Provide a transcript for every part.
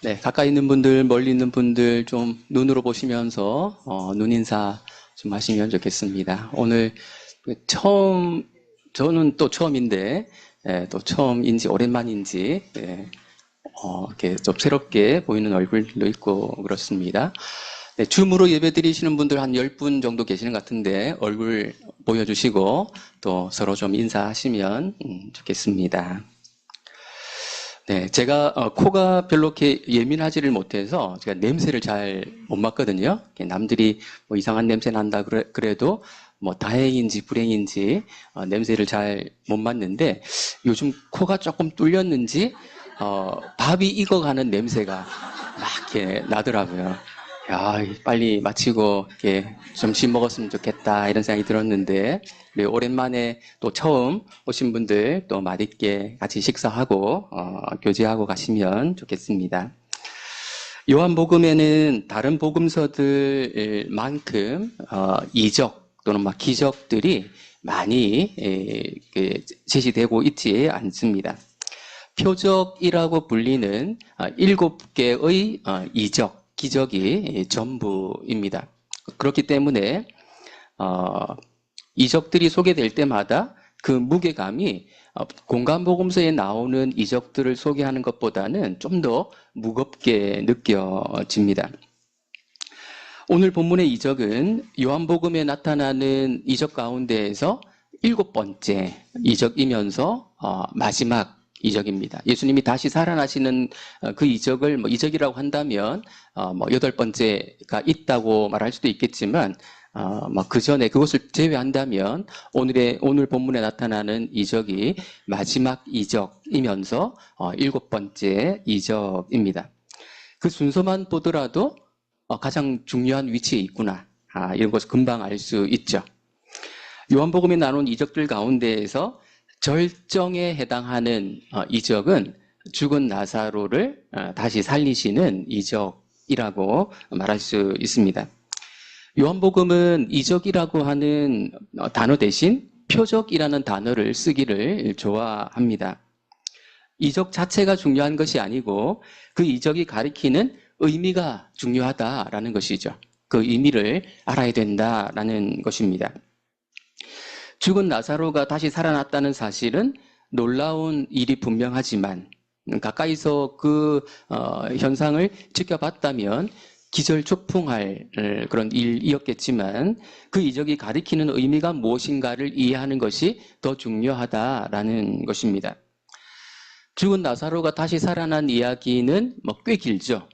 네, 가까이 있는 분들, 멀리 있는 분들 좀 눈으로 보시면서 눈인사 좀 하시면 좋겠습니다. 오늘 처음, 저는 또 처음인데, 또 처음인지 오랜만인지, 이렇게 좀 새롭게 보이는 얼굴도 있고 그렇습니다. 네, 줌으로 예배 드리시는 분들 한 10분 정도 계시는 것 같은데, 얼굴 보여주시고 또 서로 좀 인사하시면 좋겠습니다. 네, 제가 코가 별로 이렇게 예민하지를 못해서 제가 냄새를 잘 못 맡거든요. 남들이 뭐 이상한 냄새 난다 그래도 뭐 다행인지 불행인지 냄새를 잘 못 맡는데 요즘 코가 조금 뚫렸는지 밥이 익어가는 냄새가 막 이렇게 나더라고요. 야, 빨리 마치고 이렇게 점심 먹었으면 좋겠다 이런 생각이 들었는데 네, 오랜만에 또 처음 오신 분들 또 맛있게 같이 식사하고 교제하고 가시면 좋겠습니다. 요한복음에는 다른 복음서들만큼 이적 또는 막 기적들이 많이 제시되고 있지 않습니다. 표적이라고 불리는 7개의 이적, 기적이 전부입니다. 그렇기 때문에 이적들이 소개될 때마다 그 무게감이 공간복음서에 나오는 이적들을 소개하는 것보다는 좀 더 무겁게 느껴집니다. 오늘 본문의 이적은 요한복음에 나타나는 이적 가운데에서 7번째 이적이면서 마지막 이적입니다. 예수님이 다시 살아나시는 그 이적을 이적이라고 한다면 8번째가 있다고 말할 수도 있겠지만 그 전에 그것을 제외한다면 오늘 본문에 나타나는 이적이 마지막 이적이면서 7번째 이적입니다. 그 순서만 보더라도 가장 중요한 위치에 있구나. 이런 것을 금방 알 수 있죠. 요한복음에 나눈 이적들 가운데에서 절정에 해당하는 이적은 죽은 나사로를 다시 살리시는 이적이라고 말할 수 있습니다. 요한복음은 이적이라고 하는 단어 대신 표적이라는 단어를 쓰기를 좋아합니다. 이적 자체가 중요한 것이 아니고 그 이적이 가리키는 의미가 중요하다라는 것이죠. 그 의미를 알아야 된다라는 것입니다. 죽은 나사로가 다시 살아났다는 사실은 놀라운 일이 분명하지만 가까이서 그 현상을 지켜봤다면 기절초풍할 그런 일이었겠지만 그 이적이 가리키는 의미가 무엇인가를 이해하는 것이 더 중요하다라는 것입니다. 죽은 나사로가 다시 살아난 이야기는 꽤 길죠.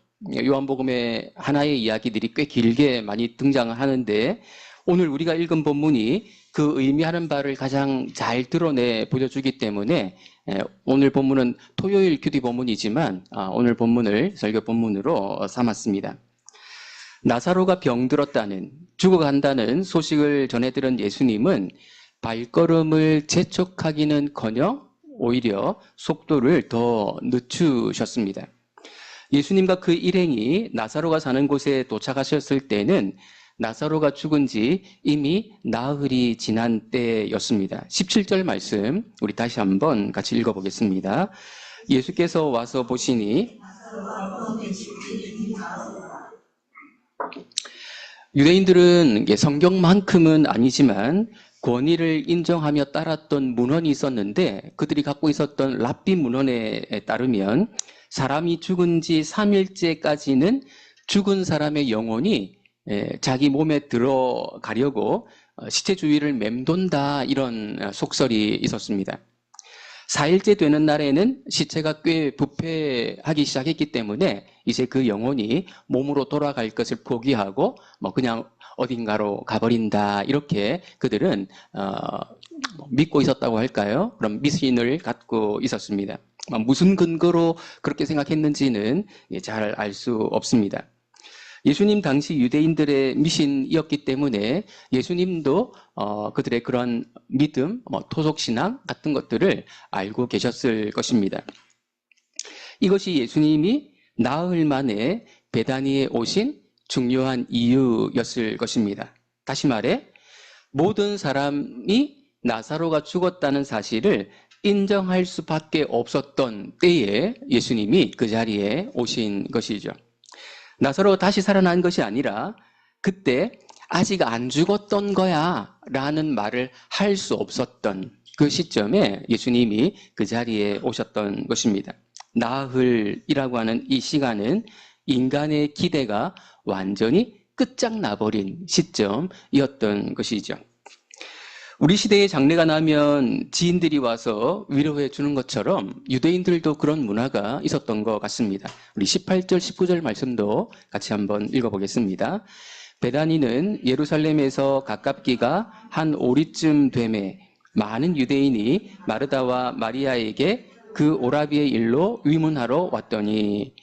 요한복음의 하나의 이야기들이 꽤 길게 많이 등장하는데 오늘 우리가 읽은 본문이 그 의미하는 바를 가장 잘 드러내 보여주기 때문에 오늘 본문은 토요일 규디 본문이지만 오늘 본문을 설교 본문으로 삼았습니다. 나사로가 병들었다는, 죽어간다는 소식을 전해들은 예수님은 발걸음을 재촉하기는커녕 오히려 속도를 더 늦추셨습니다. 예수님과 그 일행이 나사로가 사는 곳에 도착하셨을 때는 나사로가 죽은 지 이미 나흘이 지난 때였습니다. 17절 말씀 우리 다시 한번 같이 읽어보겠습니다. 예수께서 와서 보시니 유대인들은 성경만큼은 아니지만 권위를 인정하며 따랐던 문헌이 있었는데 그들이 갖고 있었던 랍비 문헌에 따르면 사람이 죽은 지 3일째까지는 죽은 사람의 영혼이 자기 몸에 들어가려고 시체 주위를 맴돈다 이런 속설이 있었습니다. 4일째 되는 날에는 시체가 꽤 부패하기 시작했기 때문에 이제 그 영혼이 몸으로 돌아갈 것을 포기하고 그냥 어딘가로 가버린다 이렇게 그들은 믿고 있었다고 할까요? 그런 미신을 갖고 있었습니다. 무슨 근거로 그렇게 생각했는지는 잘 알 수 없습니다. 예수님 당시 유대인들의 미신이었기 때문에 예수님도 그들의 그런 믿음, 토속신앙 같은 것들을 알고 계셨을 것입니다. 이것이 예수님이 나흘 만에 베다니에 오신 중요한 이유였을 것입니다. 다시 말해 모든 사람이 나사로가 죽었다는 사실을 인정할 수밖에 없었던 때에 예수님이 그 자리에 오신 것이죠. 나사로 다시 살아난 것이 아니라 그때 아직 안 죽었던 거야 라는 말을 할 수 없었던 그 시점에 예수님이 그 자리에 오셨던 것입니다. 나흘이라고 하는 이 시간은 인간의 기대가 완전히 끝장나버린 시점이었던 것이죠. 우리 시대에 장례가 나면 지인들이 와서 위로해 주는 것처럼 유대인들도 그런 문화가 있었던 것 같습니다. 우리 18절, 19절 말씀도 같이 한번 읽어보겠습니다. 베다니는 예루살렘에서 가깝기가 한 오리쯤 되매 많은 유대인이 마르다와 마리아에게 그 오라비의 일로 위문하러 왔더니,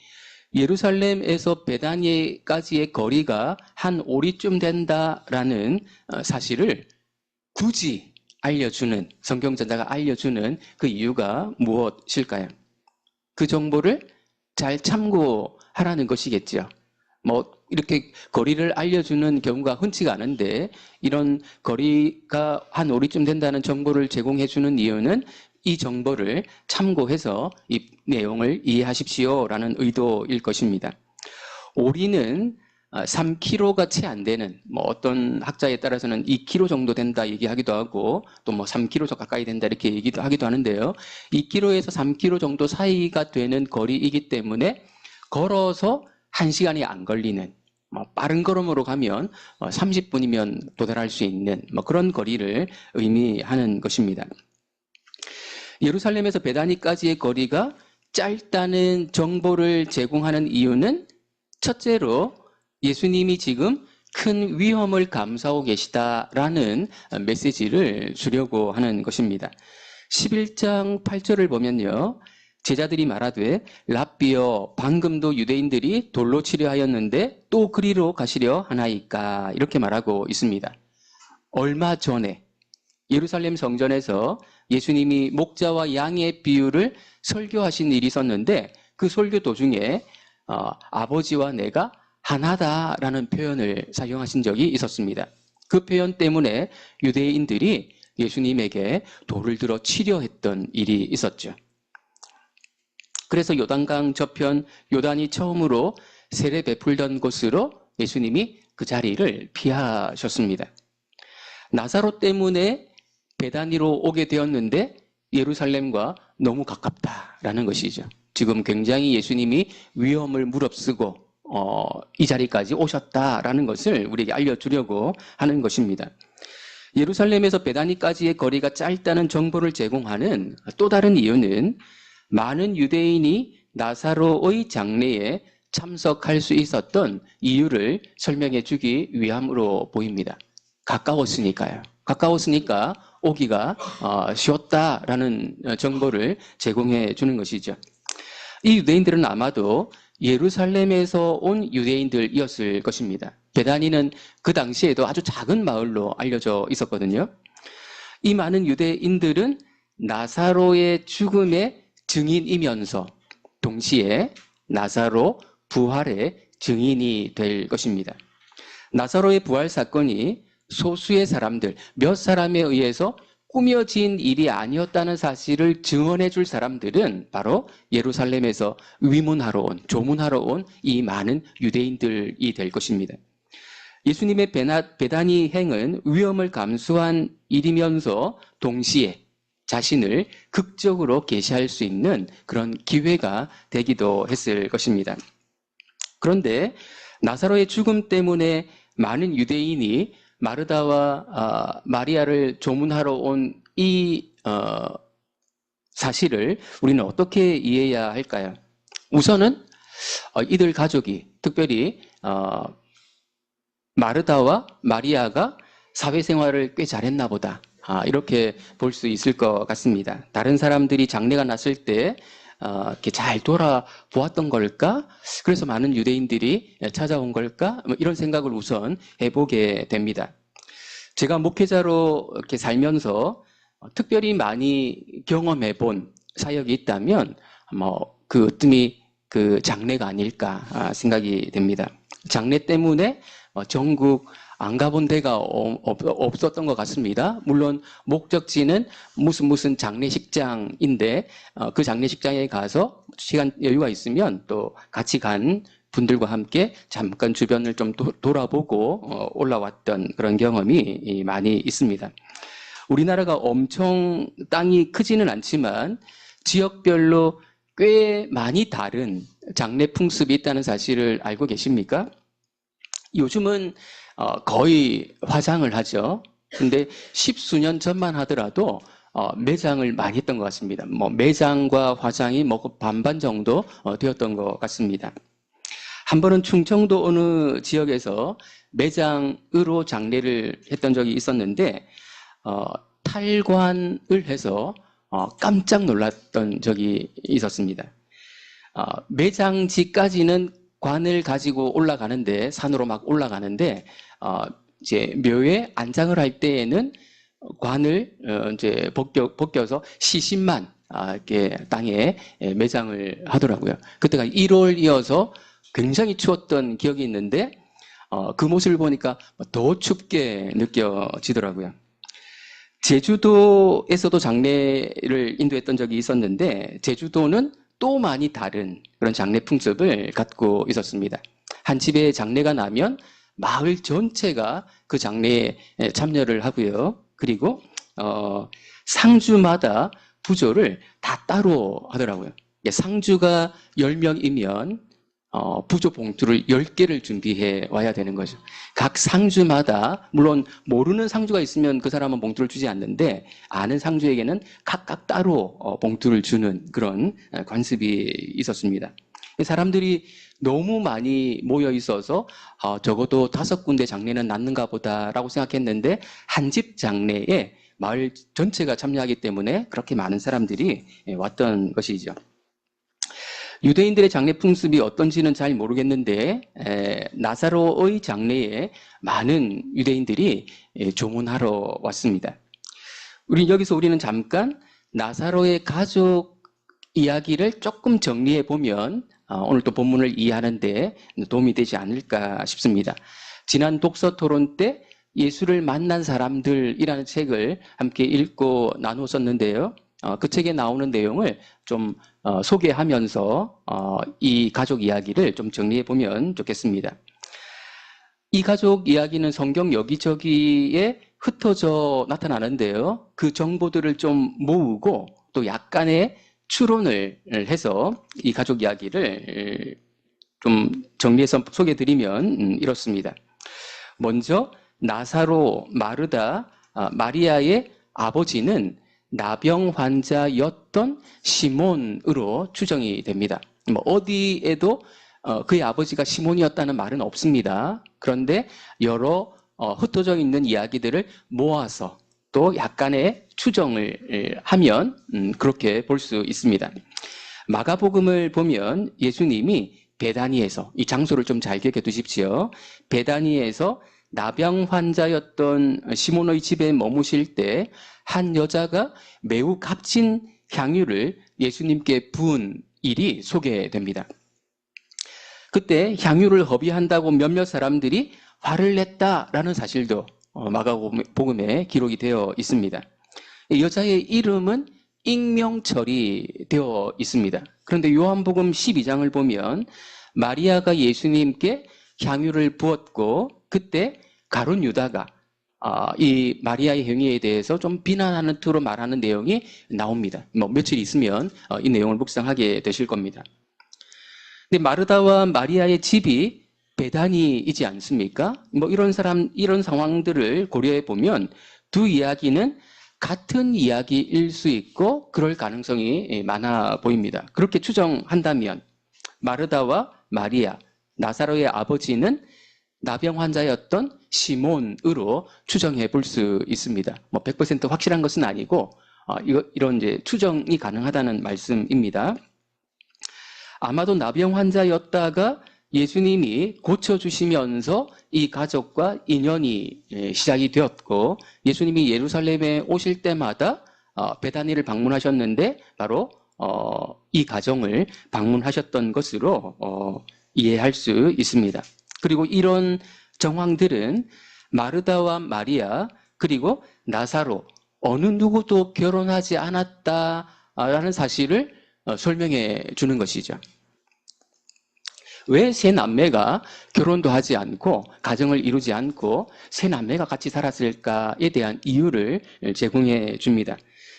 예루살렘에서 베다니까지의 거리가 한 오리쯤 된다라는 사실을 굳이 알려주는, 성경전자가 알려주는 그 이유가 무엇일까요? 그 정보를 잘 참고하라는 것이겠죠. 이렇게 거리를 알려주는 경우가 흔치가 않은데, 이런 거리가 한 오리쯤 된다는 정보를 제공해주는 이유는 이 정보를 참고해서 이 내용을 이해하십시오라는 의도일 것입니다. 오리는 3kg가 채 안 되는, 어떤 학자에 따라서는 2kg 정도 된다 얘기하기도 하고, 또 3kg 가까이 된다 이렇게 얘기도 하기도 하는데요. 2kg에서 3kg 정도 사이가 되는 거리이기 때문에 걸어서 1시간이 안 걸리는, 빠른 걸음으로 가면 30분이면 도달할 수 있는 그런 거리를 의미하는 것입니다. 예루살렘에서 베다니까지의 거리가 짧다는 정보를 제공하는 이유는 첫째로 예수님이 지금 큰 위험을 감수하고 계시다라는 메시지를 주려고 하는 것입니다. 11장 8절을 보면요. 제자들이 말하되 랍비여 방금도 유대인들이 돌로 치려 하였는데 또 그리로 가시려 하나이까, 이렇게 말하고 있습니다. 얼마 전에 예루살렘 성전에서 예수님이 목자와 양의 비유를 설교하신 일이 있었는데, 그 설교 도중에 아버지와 내가 하나다라는 표현을 사용하신 적이 있었습니다. 그 표현 때문에 유대인들이 예수님에게 돌을 들어 치려 했던 일이 있었죠. 그래서 요단강 저편 요단이 처음으로 세례 베풀던 곳으로 예수님이 그 자리를 피하셨습니다. 나사로 때문에 베다니로 오게 되었는데 예루살렘과 너무 가깝다라는 것이죠. 지금 굉장히 예수님이 위험을 무릅쓰고 이 자리까지 오셨다라는 것을 우리에게 알려주려고 하는 것입니다. 예루살렘에서 베다니까지의 거리가 짧다는 정보를 제공하는 또 다른 이유는 많은 유대인이 나사로의 장례에 참석할 수 있었던 이유를 설명해 주기 위함으로 보입니다. 가까웠으니까요. 가까웠으니까 오기가 쉬웠다라는 정보를 제공해 주는 것이죠. 이 유대인들은 아마도 예루살렘에서 온 유대인들이었을 것입니다. 베다니는 그 당시에도 아주 작은 마을로 알려져 있었거든요. 이 많은 유대인들은 나사로의 죽음의 증인이면서 동시에 나사로 부활의 증인이 될 것입니다. 나사로의 부활 사건이 소수의 사람들, 몇 사람에 의해서 꾸며진 일이 아니었다는 사실을 증언해 줄 사람들은 바로 예루살렘에서 위문하러 온, 조문하러 온 이 많은 유대인들이 될 것입니다. 예수님의 베다니 행은 위험을 감수한 일이면서 동시에 자신을 극적으로 계시할 수 있는 그런 기회가 되기도 했을 것입니다. 그런데 나사로의 죽음 때문에 많은 유대인이 마르다와 마리아를 조문하러 온 이 사실을 우리는 어떻게 이해해야 할까요? 우선은 이들 가족이, 특별히 마르다와 마리아가 사회생활을 꽤 잘했나 보다, 이렇게 볼 수 있을 것 같습니다. 다른 사람들이 장례가 났을 때 이렇게 잘 돌아보았던 걸까? 그래서 많은 유대인들이 찾아온 걸까? 이런 생각을 우선 해보게 됩니다. 제가 목회자로 이렇게 살면서 특별히 많이 경험해 본 사역이 있다면 그 으뜸이 그 장례가 아닐까 생각이 됩니다. 장례 때문에 전국 안 가본 데가 없었던 것 같습니다. 물론 목적지는 무슨 장례식장인데 그 장례식장에 가서 시간 여유가 있으면 또 같이 간 분들과 함께 잠깐 주변을 좀 돌아보고 올라왔던 그런 경험이 많이 있습니다. 우리나라가 엄청 땅이 크지는 않지만 지역별로 꽤 많이 다른 장례 풍습이 있다는 사실을 알고 계십니까? 요즘은 거의 화장을 하죠. 근데 십수년 전만 하더라도 매장을 많이 했던 것 같습니다. 뭐 매장과 화장이 뭐 반반 정도 되었던 것 같습니다. 한 번은 충청도 어느 지역에서 매장으로 장례를 했던 적이 있었는데 탈관을 해서 깜짝 놀랐던 적이 있었습니다. 매장지까지는 관을 가지고 올라가는데 산으로 막 올라가는데 이제 묘에 안장을 할 때에는 관을 이제 벗겨서 시신만 이렇게 땅에 매장을 하더라고요. 그때가 1월이어서 굉장히 추웠던 기억이 있는데 그 모습을 보니까 더 춥게 느껴지더라고요. 제주도에서도 장례를 인도했던 적이 있었는데 제주도는 또 많이 다른 그런 장례 풍습을 갖고 있었습니다. 한 집에 장례가 나면 마을 전체가 그 장례에 참여를 하고요. 그리고 상주마다 부조를 다 따로 하더라고요. 상주가 10명이면 부조 봉투를 10개를 준비해 와야 되는 거죠. 각 상주마다 물론 모르는 상주가 있으면 그 사람은 봉투를 주지 않는데 아는 상주에게는 각각 따로 봉투를 주는 그런 관습이 있었습니다. 사람들이 너무 많이 모여 있어서 적어도 5군데 장례는 낫는가 보다라고 생각했는데 한 집 장례에 마을 전체가 참여하기 때문에 그렇게 많은 사람들이 왔던 것이죠. 유대인들의 장례 풍습이 어떤지는 잘 모르겠는데 나사로의 장례에 많은 유대인들이 조문하러 왔습니다. 여기서 우리는 잠깐 나사로의 가족 이야기를 조금 정리해 보면 오늘 또 본문을 이해하는 데 도움이 되지 않을까 싶습니다. 지난 독서 토론 때 예수를 만난 사람들이라는 책을 함께 읽고 나누었었는데요. 그 책에 나오는 내용을 좀 소개하면서 이 가족 이야기를 좀 정리해 보면 좋겠습니다. 이 가족 이야기는 성경 여기저기에 흩어져 나타나는데요. 그 정보들을 좀 모으고 또 약간의 추론을 해서 이 가족 이야기를 좀 정리해서 소개해 드리면 이렇습니다. 먼저 나사로, 마르다, 마리아의 아버지는 나병 환자였던 시몬으로 추정이 됩니다. 뭐 어디에도 그의 아버지가 시몬이었다는 말은 없습니다. 그런데 여러 흩어져 있는 이야기들을 모아서 또 약간의 추정을 하면 그렇게 볼 수 있습니다. 마가복음을 보면 예수님이 베다니에서, 이 장소를 좀 잘 기억해 두십시오. 베다니에서 나병 환자였던 시몬의 집에 머무실 때 한 여자가 매우 값진 향유를 예수님께 부은 일이 소개됩니다. 그때 향유를 허비한다고 몇몇 사람들이 화를 냈다라는 사실도 마가복음에 기록이 되어 있습니다. 이 여자의 이름은 익명 처리되어 있습니다. 그런데 요한복음 12장을 보면 마리아가 예수님께 향유를 부었고 그때 가룟 유다가 이 마리아의 행위에 대해서 좀 비난하는 투로 말하는 내용이 나옵니다. 뭐 며칠 있으면 이 내용을 묵상하게 되실 겁니다. 근데 마르다와 마리아의 집이 베다니이지 않습니까? 뭐 이런 상황들을 고려해 보면 두 이야기는 같은 이야기일 수 있고 그럴 가능성이 많아 보입니다. 그렇게 추정한다면 마르다와 마리아, 나사로의 아버지는 나병 환자였던 시몬으로 추정해 볼 수 있습니다. 뭐 100% 확실한 것은 아니고 이런 이제 추정이 가능하다는 말씀입니다. 아마도 나병 환자였다가 예수님이 고쳐주시면서 이 가족과 인연이 시작이 되었고 예수님이 예루살렘에 오실 때마다 베다니를 방문하셨는데 바로 이 가정을 방문하셨던 것으로 이해할 수 있습니다. 그리고 이런 정황들은 마르다와 마리아 그리고 나사로 어느 누구도 결혼하지 않았다라는 사실을 설명해 주는 것이죠. 왜 세 남매가 결혼도 하지 않고 가정을 이루지 않고 세 남매가 같이 살았을까에 대한 이유를 제공해 줍니다.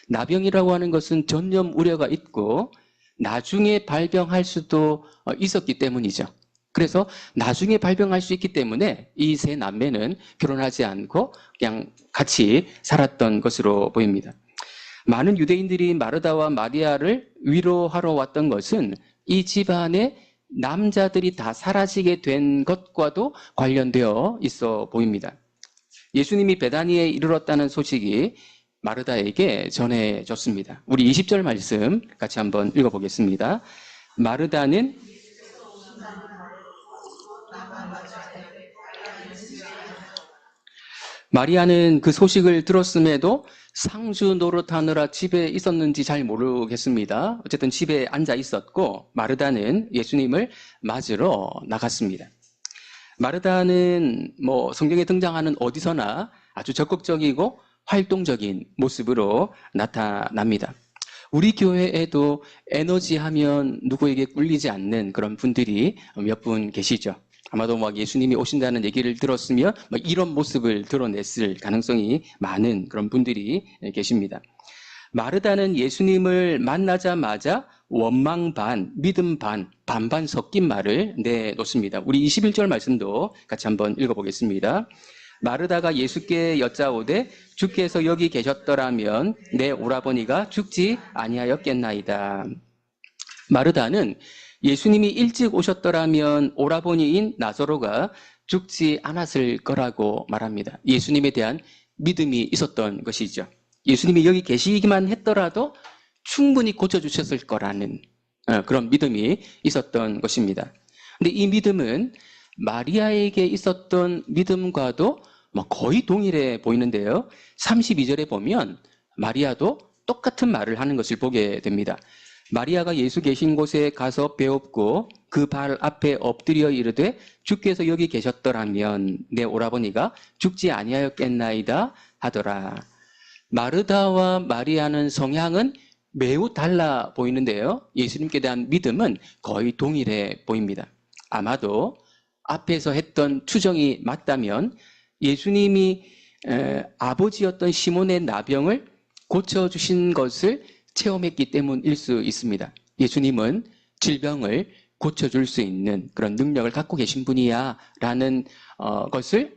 나병이라고 하는 것은 전염 우려가 있고 나중에 발병할 수도 있었기 때문이죠. 그래서 나중에 발병할 수 있기 때문에 이 세 남매는 결혼하지 않고 그냥 같이 살았던 것으로 보입니다. 많은 유대인들이 마르다와 마리아를 위로하러 왔던 것은 이 집안에 남자들이 다 사라지게 된 것과도 관련되어 있어 보입니다. 예수님이 베다니에 이르렀다는 소식이 마르다에게 전해졌습니다. 우리 20절 말씀 같이 한번 읽어보겠습니다. 마르다는 마리아는 그 소식을 들었음에도 상주 노릇하느라 집에 있었는지 잘 모르겠습니다. 어쨌든 집에 앉아 있었고 마르다는 예수님을 맞으러 나갔습니다. 마르다는 성경에 등장하는 어디서나 아주 적극적이고 활동적인 모습으로 나타납니다. 우리 교회에도 에너지 하면 누구에게 꿀리지 않는 그런 분들이 몇 분 계시죠. 아마도 예수님이 오신다는 얘기를 들었으면 이런 모습을 드러냈을 가능성이 많은 그런 분들이 계십니다. 마르다는 예수님을 만나자마자 원망 반, 믿음 반, 반반 섞인 말을 내놓습니다. 우리 21절 말씀도 같이 한번 읽어보겠습니다. 마르다가 예수께 여짜오되 주께서 여기 계셨더라면 내 오라버니가 죽지 아니하였겠나이다. 마르다는 예수님이 일찍 오셨더라면 오라버니인 나사로가 죽지 않았을 거라고 말합니다. 예수님에 대한 믿음이 있었던 것이죠. 예수님이 여기 계시기만 했더라도 충분히 고쳐주셨을 거라는 그런 믿음이 있었던 것입니다. 근데 이 믿음은 마리아에게 있었던 믿음과도 거의 동일해 보이는데요. 32절에 보면 마리아도 똑같은 말을 하는 것을 보게 됩니다. 마리아가 예수 계신 곳에 가서 배웠고 그 발 앞에 엎드려 이르되 주께서 여기 계셨더라면 내 오라버니가 죽지 아니하였겠나이다 하더라. 마르다와 마리아는 성향은 매우 달라 보이는데요. 예수님께 대한 믿음은 거의 동일해 보입니다. 아마도 앞에서 했던 추정이 맞다면 예수님이 아버지였던 시몬의 나병을 고쳐주신 것을 체험했기 때문일 수 있습니다. 예수님은 질병을 고쳐줄 수 있는 그런 능력을 갖고 계신 분이야 라는 것을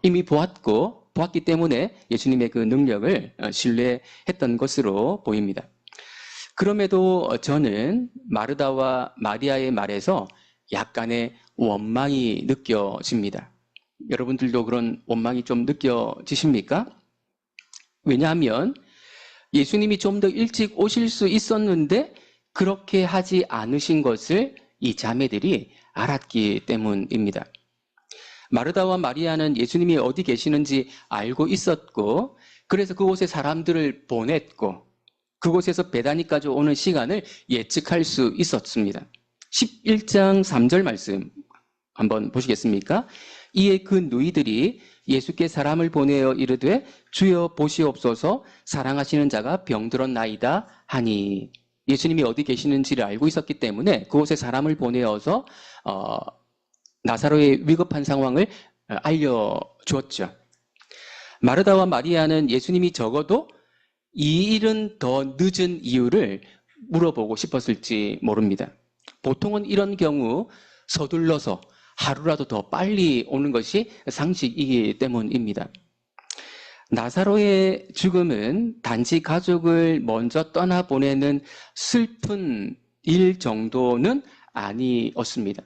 이미 보았기 때문에 예수님의 그 능력을 신뢰했던 것으로 보입니다. 그럼에도 저는 마르다와 마리아의 말에서 약간의 원망이 느껴집니다. 여러분들도 그런 원망이 좀 느껴지십니까? 왜냐하면 예수님이 좀 더 일찍 오실 수 있었는데 그렇게 하지 않으신 것을 이 자매들이 알았기 때문입니다. 마르다와 마리아는 예수님이 어디 계시는지 알고 있었고 그래서 그곳에 사람들을 보냈고 그곳에서 베다니까지 오는 시간을 예측할 수 있었습니다. 11장 3절 말씀 한번 보시겠습니까? 이에 그 누이들이 예수께 사람을 보내어 이르되 주여 보시옵소서 사랑하시는 자가 병들었나이다 하니 예수님이 어디 계시는지를 알고 있었기 때문에 그곳에 사람을 보내어서 나사로의 위급한 상황을 알려주었죠. 마르다와 마리아는 예수님이 적어도 이 일은 더 늦은 이유를 물어보고 싶었을지 모릅니다. 보통은 이런 경우 서둘러서 하루라도 더 빨리 오는 것이 상식이기 때문입니다. 나사로의 죽음은 단지 가족을 먼저 떠나보내는 슬픈 일 정도는 아니었습니다.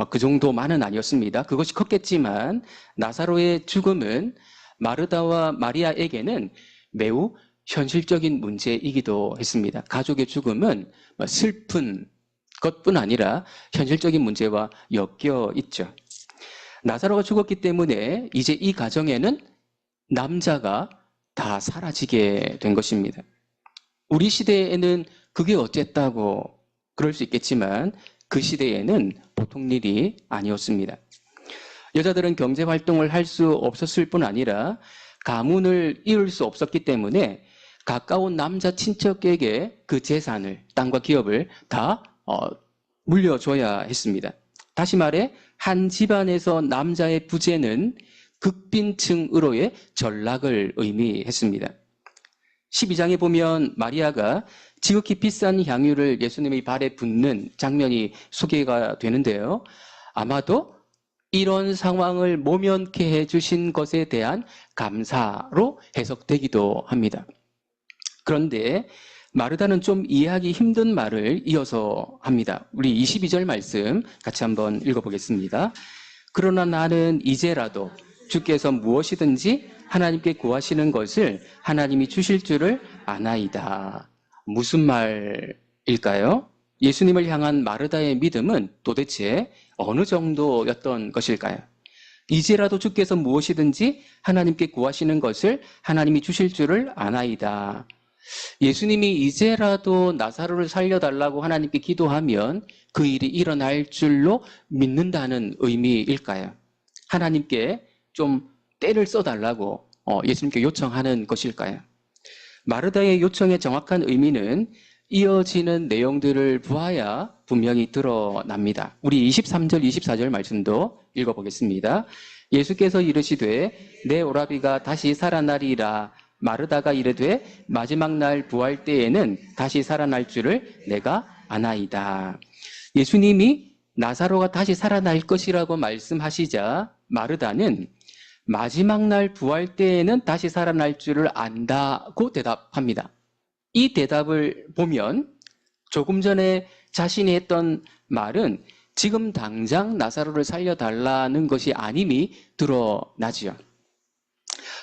그 정도만은 아니었습니다. 그것이 컸겠지만 나사로의 죽음은 마르다와 마리아에게는 매우 현실적인 문제이기도 했습니다. 가족의 죽음은 슬픈 것뿐 아니라 현실적인 문제와 엮여 있죠. 나사로가 죽었기 때문에 이제 이 가정에는 남자가 다 사라지게 된 것입니다. 우리 시대에는 그게 어쨌다고 그럴 수 있겠지만 그 시대에는 보통 일이 아니었습니다. 여자들은 경제 활동을 할 수 없었을 뿐 아니라 가문을 이을 수 없었기 때문에 가까운 남자 친척에게 그 재산을, 땅과 기업을 다 물려줘야 했습니다. 다시 말해 한 집안에서 남자의 부재는 극빈층으로의 전락을 의미했습니다. 12장에 보면 마리아가 지극히 비싼 향유를 예수님의 발에 붓는 장면이 소개가 되는데요. 아마도 이런 상황을 모면케 해주신 것에 대한 감사로 해석되기도 합니다. 그런데 마르다는 좀 이해하기 힘든 말을 이어서 합니다. 우리 22절 말씀 같이 한번 읽어보겠습니다. 그러나 나는 이제라도 주께서 무엇이든지 하나님께 구하시는 것을 하나님이 주실 줄을 아나이다. 무슨 말일까요? 예수님을 향한 마르다의 믿음은 도대체 어느 정도였던 것일까요? 이제라도 주께서 무엇이든지 하나님께 구하시는 것을 하나님이 주실 줄을 아나이다. 예수님이 이제라도 나사로를 살려달라고 하나님께 기도하면 그 일이 일어날 줄로 믿는다는 의미일까요? 하나님께 좀 때를 써달라고 예수님께 요청하는 것일까요? 마르다의 요청의 정확한 의미는 이어지는 내용들을 보아야 분명히 드러납니다. 우리 23절, 24절 말씀도 읽어보겠습니다. 예수께서 이르시되 내 오라비가 다시 살아나리라. 마르다가 이르되 마지막 날 부활 때에는 다시 살아날 줄을 내가 아나이다. 예수님이 나사로가 다시 살아날 것이라고 말씀하시자 마르다는 마지막 날 부활 때에는 다시 살아날 줄을 안다고 대답합니다. 이 대답을 보면 조금 전에 자신이 했던 말은 지금 당장 나사로를 살려달라는 것이 아님이 드러나지요.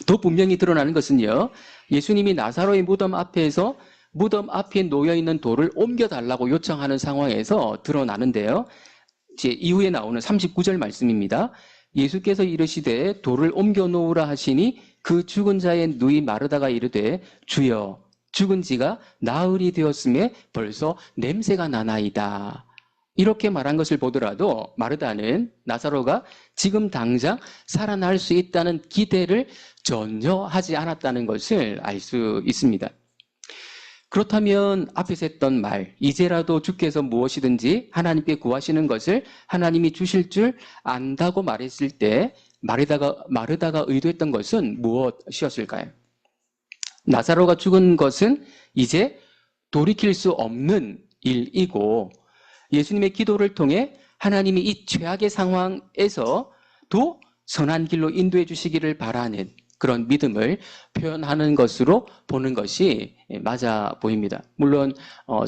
더 분명히 드러나는 것은요, 예수님이 나사로의 무덤 앞에서 무덤 앞에 놓여있는 돌을 옮겨달라고 요청하는 상황에서 드러나는데요. 이제 이후에 나오는 39절 말씀입니다. 예수께서 이르시되 돌을 옮겨 놓으라 하시니 그 죽은 자의 누이 마르다가 이르되 주여 죽은 지가 나흘이 되었음에 벌써 냄새가 나나이다. 이렇게 말한 것을 보더라도 마르다는 나사로가 지금 당장 살아날 수 있다는 기대를 전혀 하지 않았다는 것을 알 수 있습니다. 그렇다면 앞에서 했던 말, 이제라도 주께서 무엇이든지 하나님께 구하시는 것을 하나님이 주실 줄 안다고 말했을 때 마르다가 의도했던 것은 무엇이었을까요? 나사로가 죽은 것은 이제 돌이킬 수 없는 일이고 예수님의 기도를 통해 하나님이 이 최악의 상황에서도 선한 길로 인도해 주시기를 바라는 그런 믿음을 표현하는 것으로 보는 것이 맞아 보입니다. 물론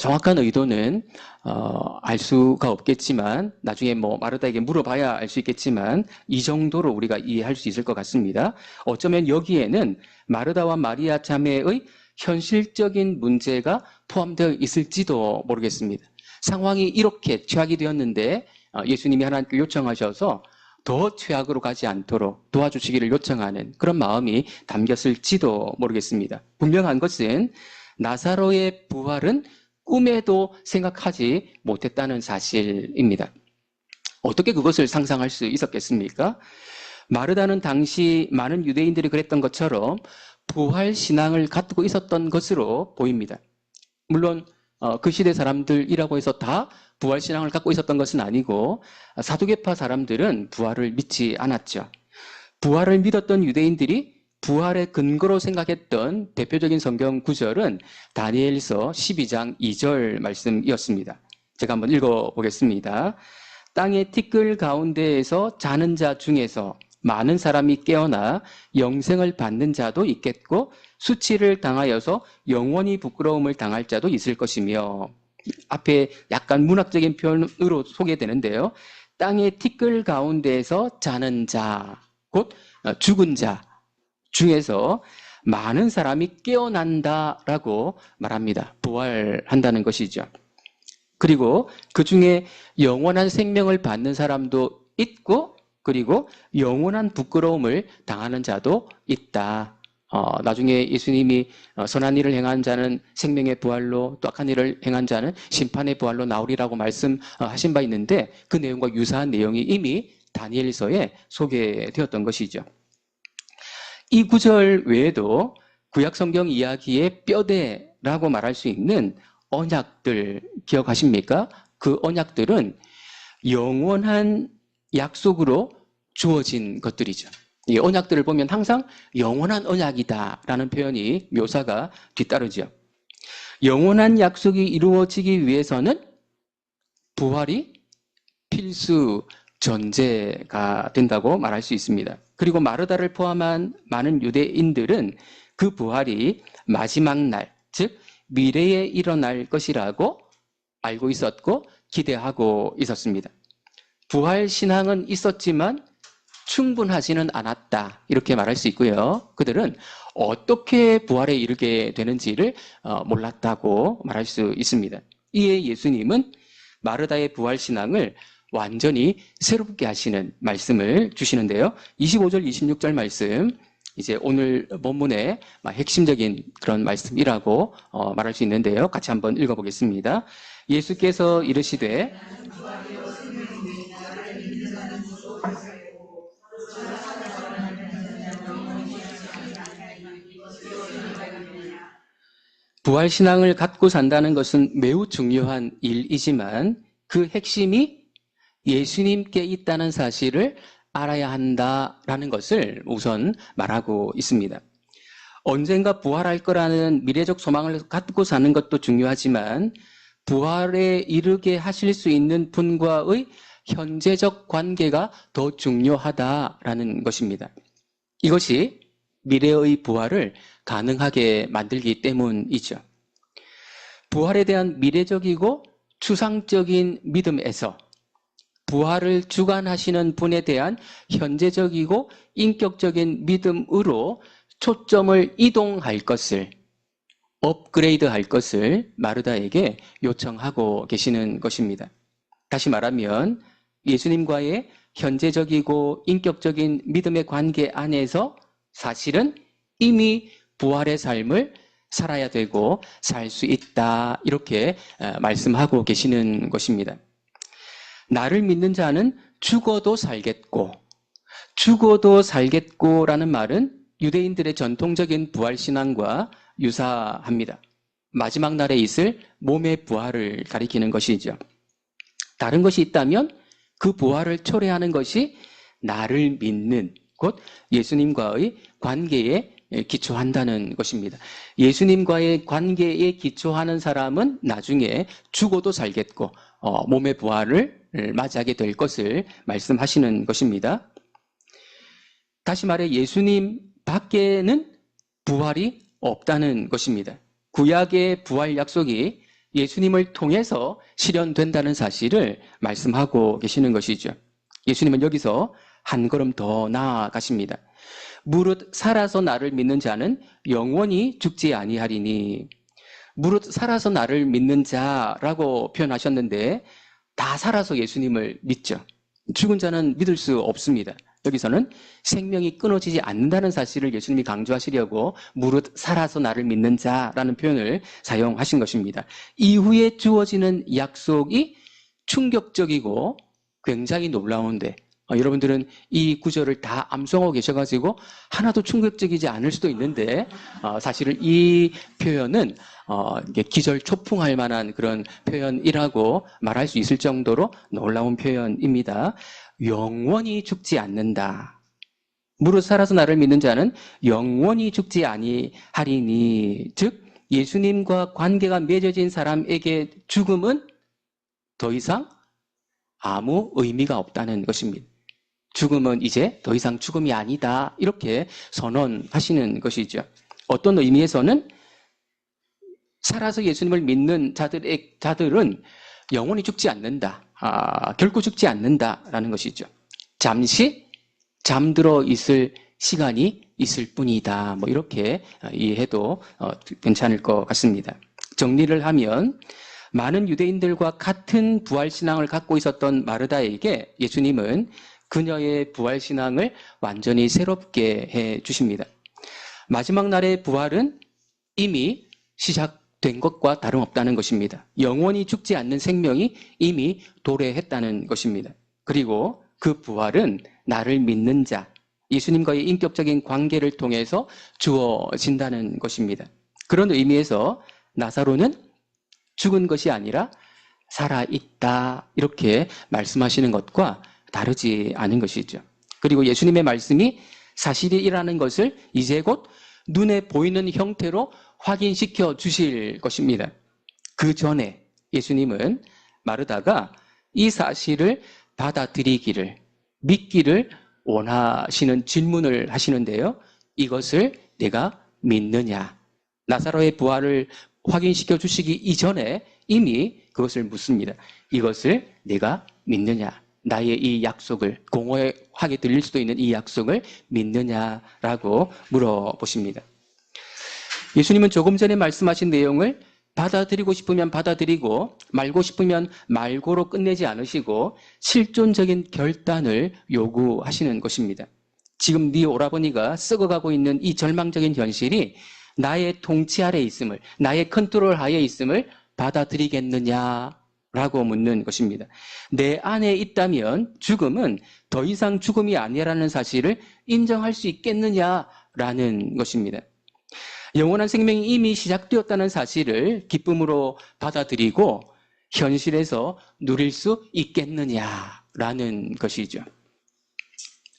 정확한 의도는 알 수가 없겠지만 나중에 마르다에게 물어봐야 알 수 있겠지만 이 정도로 우리가 이해할 수 있을 것 같습니다. 어쩌면 여기에는 마르다와 마리아 자매의 현실적인 문제가 포함되어 있을지도 모르겠습니다. 상황이 이렇게 최악이 되었는데 예수님이 하나님께 요청하셔서 더 최악으로 가지 않도록 도와주시기를 요청하는 그런 마음이 담겼을지도 모르겠습니다. 분명한 것은 나사로의 부활은 꿈에도 생각하지 못했다는 사실입니다. 어떻게 그것을 상상할 수 있었겠습니까? 마르다는 당시 많은 유대인들이 그랬던 것처럼 부활 신앙을 갖고 있었던 것으로 보입니다. 물론 그 시대 사람들이라고 해서 다 부활신앙을 갖고 있었던 것은 아니고 사두개파 사람들은 부활을 믿지 않았죠. 부활을 믿었던 유대인들이 부활의 근거로 생각했던 대표적인 성경 구절은 다니엘서 12장 2절 말씀이었습니다. 제가 한번 읽어보겠습니다. 땅의 티끌 가운데에서 자는 자 중에서 많은 사람이 깨어나 영생을 받는 자도 있겠고 수치를 당하여서 영원히 부끄러움을 당할 자도 있을 것이며 앞에 약간 문학적인 표현으로 소개되는데요. 땅의 티끌 가운데에서 자는 자, 곧 죽은 자 중에서 많은 사람이 깨어난다라고 말합니다. 부활한다는 것이죠. 그리고 그 중에 영원한 생명을 받는 사람도 있고 그리고 영원한 부끄러움을 당하는 자도 있다. 나중에 예수님이 선한 일을 행한 자는 생명의 부활로 또 악한 일을 행한 자는 심판의 부활로 나오리라고 말씀하신 바 있는데 그 내용과 유사한 내용이 이미 다니엘서에 소개되었던 것이죠. 이 구절 외에도 구약 성경 이야기의 뼈대라고 말할 수 있는 언약들 기억하십니까? 그 언약들은 영원한 약속으로 주어진 것들이죠. 이 언약들을 보면 항상 영원한 언약이다라는 표현이 묘사가 뒤따르죠. 영원한 약속이 이루어지기 위해서는 부활이 필수 전제가 된다고 말할 수 있습니다. 그리고 마르다를 포함한 많은 유대인들은 그 부활이 마지막 날, 즉 미래에 일어날 것이라고 알고 있었고 기대하고 있었습니다. 부활 신앙은 있었지만 충분하지는 않았다, 이렇게 말할 수 있고요. 그들은 어떻게 부활에 이르게 되는지를 몰랐다고 말할 수 있습니다. 이에 예수님은 마르다의 부활 신앙을 완전히 새롭게 하시는 말씀을 주시는데요. 25절, 26절 말씀, 이제 오늘 본문의 핵심적인 그런 말씀이라고 말할 수 있는데요. 같이 한번 읽어보겠습니다. 예수께서 이르시되 부활 신앙을 갖고 산다는 것은 매우 중요한 일이지만 그 핵심이 예수님께 있다는 사실을 알아야 한다라는 것을 우선 말하고 있습니다. 언젠가 부활할 거라는 미래적 소망을 갖고 사는 것도 중요하지만 부활에 이르게 하실 수 있는 분과의 현재적 관계가 더 중요하다라는 것입니다. 이것이 미래의 부활을 가능하게 만들기 때문이죠. 부활에 대한 미래적이고 추상적인 믿음에서 부활을 주관하시는 분에 대한 현재적이고 인격적인 믿음으로 초점을 이동할 것을, 업그레이드 할 것을 마르다에게 요청하고 계시는 것입니다. 다시 말하면 예수님과의 현재적이고 인격적인 믿음의 관계 안에서 사실은 이미 부활의 삶을 살아야 되고 살 수 있다, 이렇게 말씀하고 계시는 것입니다. 나를 믿는 자는 죽어도 살겠고, 죽어도 살겠고라는 말은 유대인들의 전통적인 부활신앙과 유사합니다. 마지막 날에 있을 몸의 부활을 가리키는 것이죠. 다른 것이 있다면 그 부활을 초래하는 것이 나를 믿는, 곧 예수님과의 관계에 기초한다는 것입니다. 예수님과의 관계에 기초하는 사람은 나중에 죽어도 살겠고 몸의 부활을 맞이하게 될 것을 말씀하시는 것입니다. 다시 말해 예수님 밖에는 부활이 없다는 것입니다. 구약의 부활 약속이 예수님을 통해서 실현된다는 사실을 말씀하고 계시는 것이죠. 예수님은 여기서 한 걸음 더 나아가십니다. 무릇 살아서 나를 믿는 자는 영원히 죽지 아니하리니. 무릇 살아서 나를 믿는 자라고 표현하셨는데 다 살아서 예수님을 믿죠. 죽은 자는 믿을 수 없습니다. 여기서는 생명이 끊어지지 않는다는 사실을 예수님이 강조하시려고 무릇 살아서 나를 믿는 자라는 표현을 사용하신 것입니다. 이후에 주어지는 약속이 충격적이고 굉장히 놀라운데 여러분들은 이 구절을 다 암송하고 계셔가지고 하나도 충격적이지 않을 수도 있는데 사실은 이 표현은 기절초풍할 만한 그런 표현이라고 말할 수 있을 정도로 놀라운 표현입니다. 영원히 죽지 않는다. 무릇 살아서 나를 믿는 자는 영원히 죽지 아니하리니. 즉 예수님과 관계가 맺어진 사람에게 죽음은 더 이상 아무 의미가 없다는 것입니다. 죽음은 이제 더 이상 죽음이 아니다, 이렇게 선언하시는 것이죠. 어떤 의미에서는 살아서 예수님을 믿는 자들은 영원히 죽지 않는다, 결코 죽지 않는다라는 것이죠. 잠시 잠들어 있을 시간이 있을 뿐이다, 이렇게 이해해도 괜찮을 것 같습니다. 정리를 하면 많은 유대인들과 같은 부활신앙을 갖고 있었던 마르다에게 예수님은 그녀의 부활신앙을 완전히 새롭게 해 주십니다. 마지막 날의 부활은 이미 시작된 것과 다름없다는 것입니다. 영원히 죽지 않는 생명이 이미 도래했다는 것입니다. 그리고 그 부활은 나를 믿는 자, 예수님과의 인격적인 관계를 통해서 주어진다는 것입니다. 그런 의미에서 나사로는 죽은 것이 아니라 살아있다 이렇게 말씀하시는 것과 다르지 않은 것이죠. 그리고 예수님의 말씀이 사실이라는 것을 이제 곧 눈에 보이는 형태로 확인시켜 주실 것입니다. 그 전에 예수님은 마르다가 이 사실을 받아들이기를, 믿기를 원하시는 질문을 하시는데요. 이것을 내가 믿느냐? 나사로의 부활을 확인시켜 주시기 이전에 이미 그것을 묻습니다. 이것을 내가 믿느냐? 나의 이 약속을, 공허하게 들릴 수도 있는 이 약속을 믿느냐라고 물어보십니다. 예수님은 조금 전에 말씀하신 내용을 받아들이고 싶으면 받아들이고 말고 싶으면 말고로 끝내지 않으시고 실존적인 결단을 요구하시는 것입니다. 지금 네 오라버니가 썩어가고 있는 이 절망적인 현실이 나의 통치 아래 있음을, 나의 컨트롤 하에 있음을 받아들이겠느냐라고 묻는 것입니다. 내 안에 있다면 죽음은 더 이상 죽음이 아니라는 사실을 인정할 수 있겠느냐라는 것입니다. 영원한 생명이 이미 시작되었다는 사실을 기쁨으로 받아들이고 현실에서 누릴 수 있겠느냐라는 것이죠.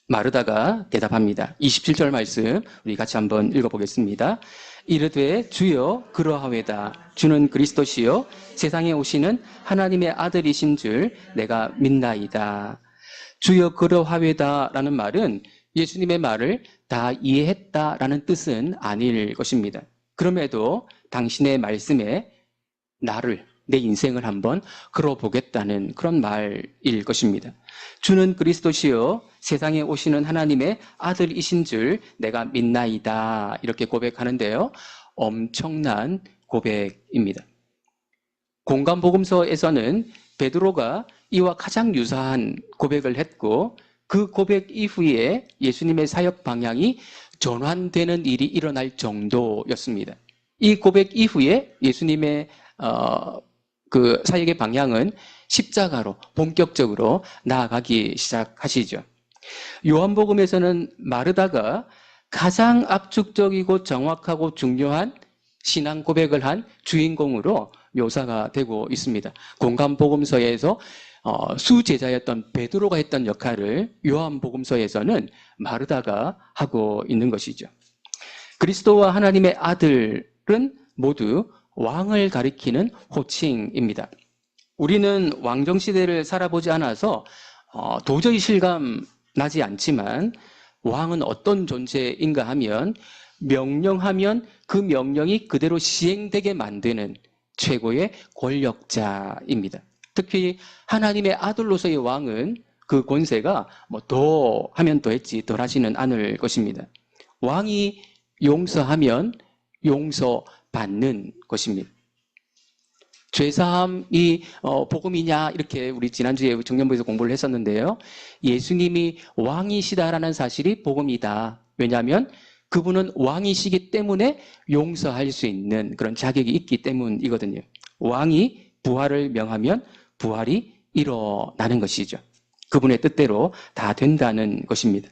마르다가 대답합니다. 27절 말씀 우리 같이 한번 읽어보겠습니다. 이르되 주여 그러하외다. 주는 그리스도시요 세상에 오시는 하나님의 아들이신 줄 내가 믿나이다. 주여 그러하외다라는 말은 예수님의 말을 다 이해했다라는 뜻은 아닐 것입니다. 그럼에도 당신의 말씀에 나를, 내 인생을 한번 걸어보겠다는 그런 말일 것입니다. 주는 그리스도시요 세상에 오시는 하나님의 아들이신 줄 내가 믿나이다 이렇게 고백하는데요. 엄청난 고백입니다. 공간복음서에서는 베드로가 이와 가장 유사한 고백을 했고 그 고백 이후에 예수님의 사역 방향이 전환되는 일이 일어날 정도였습니다. 이 고백 이후에 예수님의 그 사역의 방향은 십자가로 본격적으로 나아가기 시작하시죠. 요한복음에서는 마르다가 가장 압축적이고 정확하고 중요한 신앙 고백을 한 주인공으로 묘사가 되고 있습니다. 공간복음서에서 수제자였던 베드로가 했던 역할을 요한복음서에서는 마르다가 하고 있는 것이죠. 그리스도와 하나님의 아들은 모두 왕을 가리키는 호칭입니다. 우리는 왕정시대를 살아보지 않아서 도저히 실감나지 않지만 왕은 어떤 존재인가 하면 명령하면 그 명령이 그대로 시행되게 만드는 최고의 권력자입니다. 특히 하나님의 아들로서의 왕은 그 권세가 더 하면 더 했지 덜 하지는 않을 것입니다. 왕이 용서하면 용서받는 것입니다. 죄사함이 복음이냐 이렇게 우리 지난주에 청년부에서 공부를 했었는데요. 예수님이 왕이시다라는 사실이 복음이다. 왜냐하면 그분은 왕이시기 때문에 용서할 수 있는 그런 자격이 있기 때문이거든요. 왕이 부활을 명하면 부활이 일어나는 것이죠. 그분의 뜻대로 다 된다는 것입니다.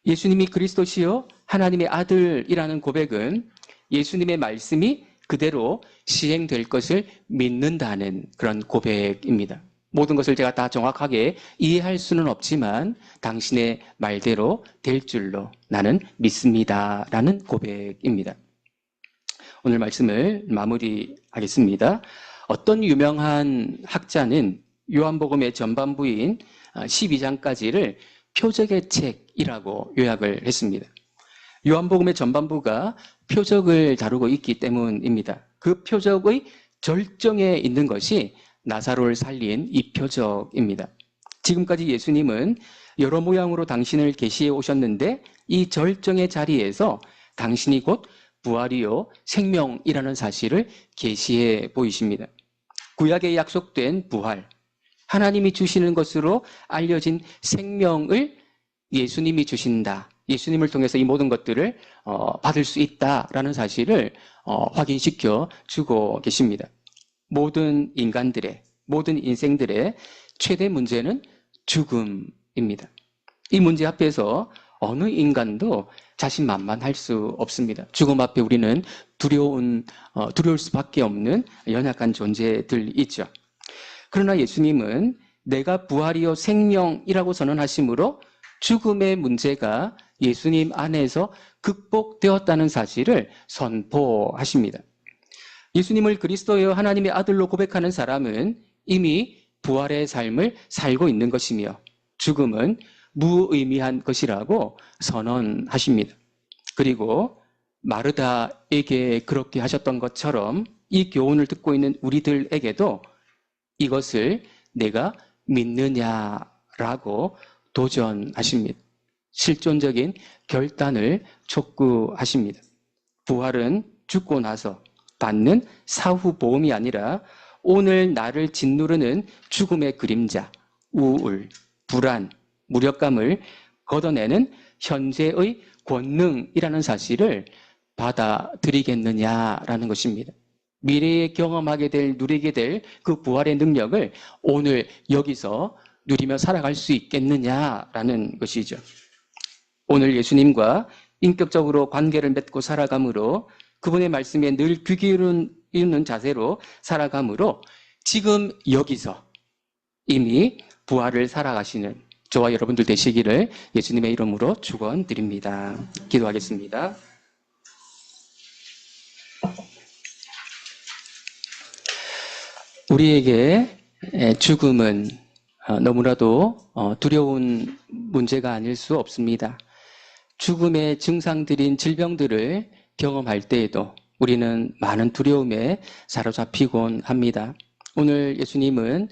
예수님이 그리스도시요 하나님의 아들이라는 고백은 예수님의 말씀이 그대로 시행될 것을 믿는다는 그런 고백입니다. 모든 것을 제가 다 정확하게 이해할 수는 없지만 당신의 말대로 될 줄로 나는 믿습니다라는 고백입니다. 오늘 말씀을 마무리하겠습니다. 어떤 유명한 학자는 요한복음의 전반부인 12장까지를 표적의 책이라고 요약을 했습니다. 요한복음의 전반부가 표적을 다루고 있기 때문입니다. 그 표적의 절정에 있는 것이 나사로를 살린 이 표적입니다. 지금까지 예수님은 여러 모양으로 당신을 계시해 오셨는데 이 절정의 자리에서 당신이 곧 부활이요 생명이라는 사실을 계시해 보이십니다. 구약에 약속된 부활, 하나님이 주시는 것으로 알려진 생명을 예수님이 주신다. 예수님을 통해서 이 모든 것들을 받을 수 있다라는 사실을 확인시켜 주고 계십니다. 모든 인간들의, 모든 인생들의 최대 문제는 죽음입니다. 이 문제 앞에서 어느 인간도 자신만만할 수 없습니다. 죽음 앞에 우리는 두려울 수밖에 없는 연약한 존재들이죠. 그러나 예수님은 내가 부활이요 생명이라고 선언하심으로 죽음의 문제가 예수님 안에서 극복되었다는 사실을 선포하십니다. 예수님을 그리스도여 하나님의 아들로 고백하는 사람은 이미 부활의 삶을 살고 있는 것이며 죽음은 무의미한 것이라고 선언하십니다. 그리고 마르다에게 그렇게 하셨던 것처럼 이 교훈을 듣고 있는 우리들에게도 이것을 내가 믿느냐라고 도전하십니다. 실존적인 결단을 촉구하십니다. 부활은 죽고 나서 받는 사후 보험이 아니라 오늘 나를 짓누르는 죽음의 그림자, 우울, 불안, 무력감을 걷어내는 현재의 권능이라는 사실을 받아들이겠느냐라는 것입니다. 미래에 경험하게 될, 누리게 될 그 부활의 능력을 오늘 여기서 누리며 살아갈 수 있겠느냐라는 것이죠. 오늘 예수님과 인격적으로 관계를 맺고 살아감으로 그분의 말씀에 늘 귀 기울이는 자세로 살아감으로 지금 여기서 이미 부활을 살아가시는 저와 여러분들 되시기를 예수님의 이름으로 축원드립니다. 기도하겠습니다. 우리에게 죽음은 너무나도 두려운 문제가 아닐 수 없습니다. 죽음의 증상들인 질병들을 경험할 때에도 우리는 많은 두려움에 사로잡히곤 합니다. 오늘 예수님은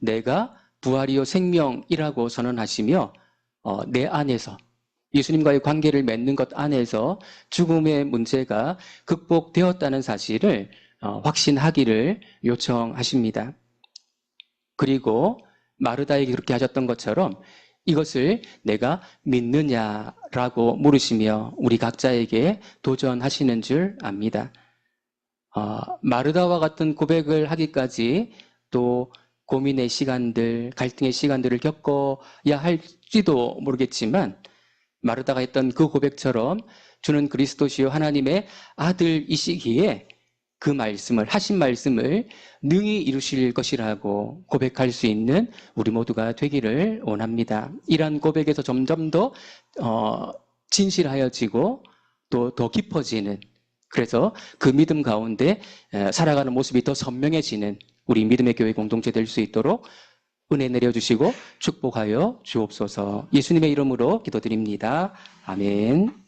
내가 부활이요 생명이라고 선언하시며 내 안에서 예수님과의 관계를 맺는 것 안에서 죽음의 문제가 극복되었다는 사실을 확신하기를 요청하십니다. 그리고 마르다에게 그렇게 하셨던 것처럼 이것을 내가 믿느냐라고 물으시며 우리 각자에게 도전하시는 줄 압니다. 마르다와 같은 고백을 하기까지 또 고민의 시간들, 갈등의 시간들을 겪어야 할지도 모르겠지만 마르다가 했던 그 고백처럼 주는 그리스도시요 하나님의 아들이시기에 그 말씀을, 하신 말씀을 능히 이루실 것이라고 고백할 수 있는 우리 모두가 되기를 원합니다. 이러한 고백에서 점점 더 진실하여지고 또 더 깊어지는, 그래서 그 믿음 가운데 살아가는 모습이 더 선명해지는 우리 믿음의 교회 공동체 될 수 있도록 은혜 내려주시고 축복하여 주옵소서. 예수님의 이름으로 기도드립니다. 아멘.